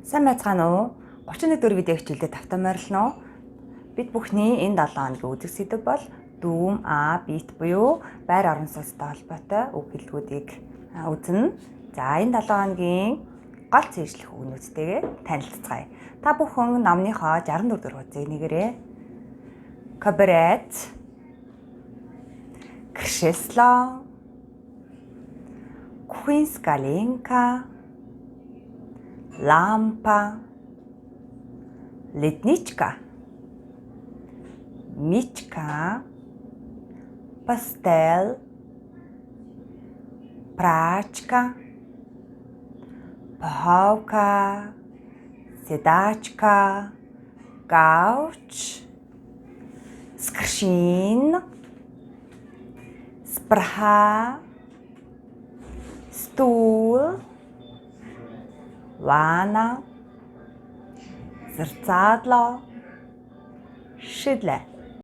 Сайн байцгаана уу? 31 дөрөв видео хичээлдээ тавтай морилно уу? Бид бүхний энэ 7 хоногийн үзэх сэдэв бол дүүм, бит буюу байр орон сууцтай холбоотой үг хэллэгүүдийг үзнэ. За энэ 7 хоногийн гол цээжлэх үгнүүдтэйгээ танилццгаая. Та бүхэн номныхоо 64 дэх хуудсыг нэгээрээ. Кабарет, кресло, кухинская ленка, лампа, ледничка, мичка, пастель, прачка, пуховка, седачка, кауч, скршин, спраха, стул, ванна, зеркало, шидле.